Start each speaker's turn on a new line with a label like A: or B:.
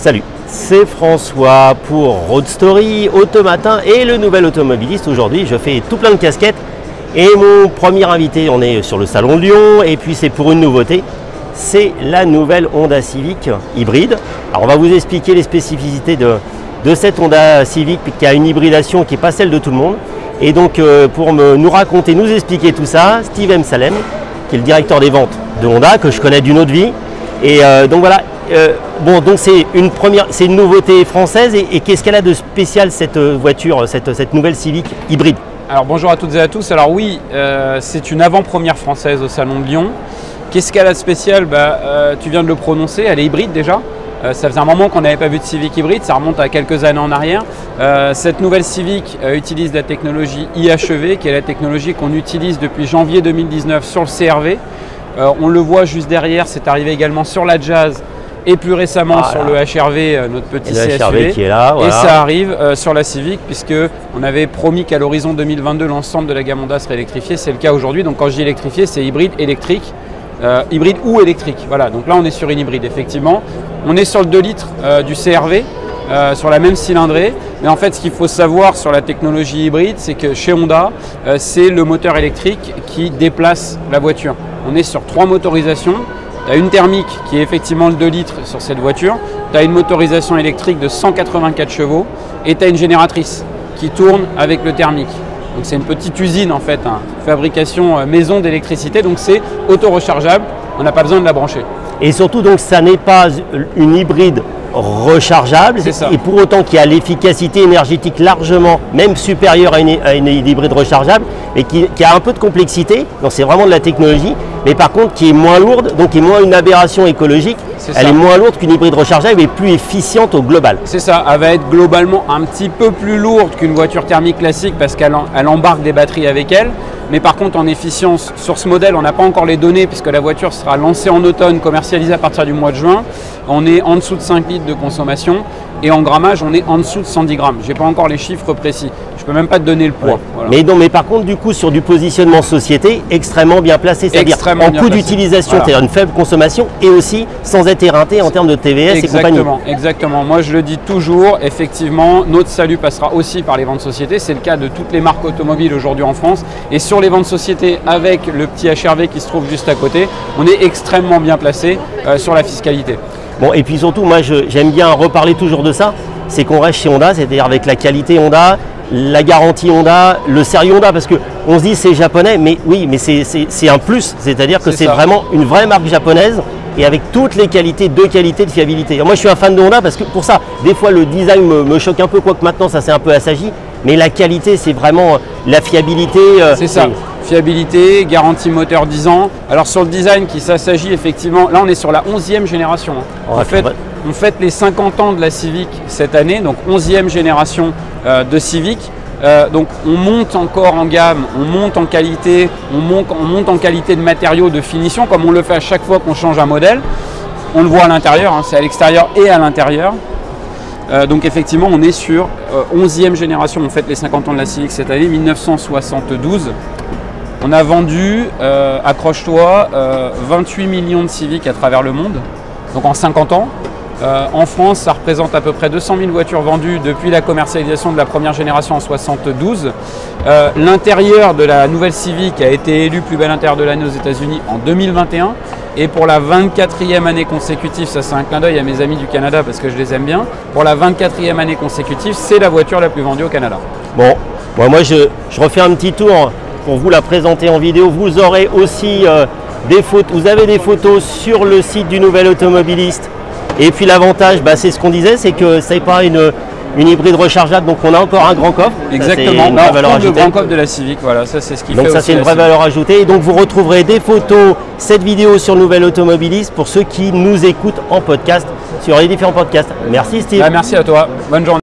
A: Salut, c'est François pour Road Story, Automatin et le nouvel automobiliste. Aujourd'hui, je fais tout plein de casquettes et mon premier invité, on est sur le salon de Lyon et puis c'est pour une nouveauté, c'est la nouvelle Honda Civic hybride. Alors on va vous expliquer les spécificités de cette Honda Civic qui a une hybridation qui n'est pas celle de tout le monde. Et donc pour nous raconter, nous expliquer tout ça, Steve M. Salem, qui est le directeur des ventes de Honda, que je connais d'une autre vie. Et donc voilà. Bon, donc c'est une nouveauté française et qu'est-ce qu'elle a de spécial cette voiture, cette nouvelle Civic hybride?
B: Alors bonjour à toutes et à tous. Alors oui, c'est une avant-première française au Salon de Lyon. Qu'est-ce qu'elle a de spécial? Tu viens de le prononcer, elle est hybride déjà. Ça faisait un moment qu'on n'avait pas vu de Civic hybride, ça remonte à quelques années en arrière. Cette nouvelle Civic utilise la technologie IHEV, qui est la technologie qu'on utilise depuis janvier 2019 sur le CR-V. On le voit juste derrière, c'est arrivé également sur la Jazz. Et plus récemment sur le HR-V, notre petit CSUV,
A: qui est là, voilà.
B: Et ça arrive sur la Civic, puisqu'on avait promis qu'à l'horizon 2022, l'ensemble de la gamme Honda serait électrifiée. C'est le cas aujourd'hui. Donc quand je dis électrifié, c'est hybride, électrique, hybride ou électrique. Voilà, donc là on est sur une hybride, effectivement. On est sur le 2 litres du CR-V, sur la même cylindrée. Mais en fait, ce qu'il faut savoir sur la technologie hybride, c'est que chez Honda, c'est le moteur électrique qui déplace la voiture. On est sur 3 motorisations. Tu as une thermique qui est effectivement le 2 litres sur cette voiture, tu as une motorisation électrique de 184 chevaux et tu as une génératrice qui tourne avec le thermique. Donc c'est une petite usine en fait, fabrication maison d'électricité, donc c'est auto-rechargeable, on n'a pas besoin de la brancher.
A: Et surtout donc ça n'est pas une hybride rechargeable et pour autant qui a l'efficacité énergétique largement même supérieure à une hybride rechargeable et qui a un peu de complexité, donc c'est vraiment de la technologie, mais par contre qui est moins lourde, donc qui est moins une aberration écologique, elle est moins lourde qu'une hybride rechargeable et plus efficiente au global.
B: C'est ça, elle va être globalement un petit peu plus lourde qu'une voiture thermique classique parce qu'elle embarque des batteries avec elle. Mais par contre, en efficience, sur ce modèle, on n'a pas encore les données puisque la voiture sera lancée en automne, commercialisée à partir du mois de juin. On est en dessous de 5 litres de consommation et en grammage, on est en dessous de 110 grammes. Je n'ai pas encore les chiffres précis. Je ne peux même pas te donner le poids. Ouais.
A: Voilà. Mais par contre, du coup, sur du positionnement société, extrêmement bien placé. C'est-à-dire en coût d'utilisation, c'est-à-dire une faible consommation et aussi sans être éreinté en termes de TVS et compagnie.
B: Exactement. Moi, je le dis toujours, effectivement, notre salut passera aussi par les ventes sociétés. C'est le cas de toutes les marques automobiles aujourd'hui en France. Et sur les ventes sociétés, avec le petit HR-V qui se trouve juste à côté, on est extrêmement bien placé sur la fiscalité.
A: Bon, et puis surtout, moi, j'aime bien reparler toujours de ça. C'est qu'on reste chez Honda, c'est-à-dire avec la qualité Honda, la garantie Honda, le sérieux Honda, parce qu'on se dit c'est japonais, mais oui, mais c'est un plus, c'est-à-dire que c'est vraiment une vraie marque japonaise et avec toutes les qualités de fiabilité. Alors moi je suis un fan de Honda parce que pour ça, des fois le design me choque un peu, quoique maintenant ça s'est un peu assagi, mais la qualité c'est vraiment la fiabilité.
B: C'est ça. Fiabilité, garantie moteur 10 ans. Alors sur le design qui s'assagit effectivement, là on est sur la 11e génération. On fête les 50 ans de la Civic cette année, donc 11e génération de Civic. Donc on monte encore en gamme, on monte en qualité, on monte en qualité de matériaux, de finition, comme on le fait à chaque fois qu'on change un modèle. On le voit à l'intérieur, c'est à l'extérieur et à l'intérieur. Donc effectivement on est sur 11e génération, on fête les 50 ans de la Civic cette année, 1972. On a vendu, accroche-toi, 28 millions de Civic à travers le monde, donc en 50 ans. En France, ça représente à peu près 200 000 voitures vendues depuis la commercialisation de la première génération en 72. L'intérieur de la nouvelle Civic a été élu plus bel intérieur de l'année aux États-Unis en 2021. Et pour la 24e année consécutive, ça c'est un clin d'œil à mes amis du Canada parce que je les aime bien, pour la 24e année consécutive, c'est la voiture la plus vendue au Canada.
A: Bon, moi je refais un petit tour pour vous la présenter en vidéo. Vous aurez aussi des photos, vous avez des photos sur le site du nouvel automobiliste. Et puis l'avantage, c'est ce qu'on disait, c'est que ce n'est pas une hybride rechargeable, donc on a encore un grand coffre.
B: Exactement, on a le grand coffre de la Civic, voilà, ça c'est ce qui fait.
A: Donc ça c'est une vraie valeur ajoutée. Et donc vous retrouverez des photos, cette vidéo sur le nouvel automobiliste pour ceux qui nous écoutent en podcast, sur les différents podcasts. Merci Steve.
B: Merci à toi, bonne journée.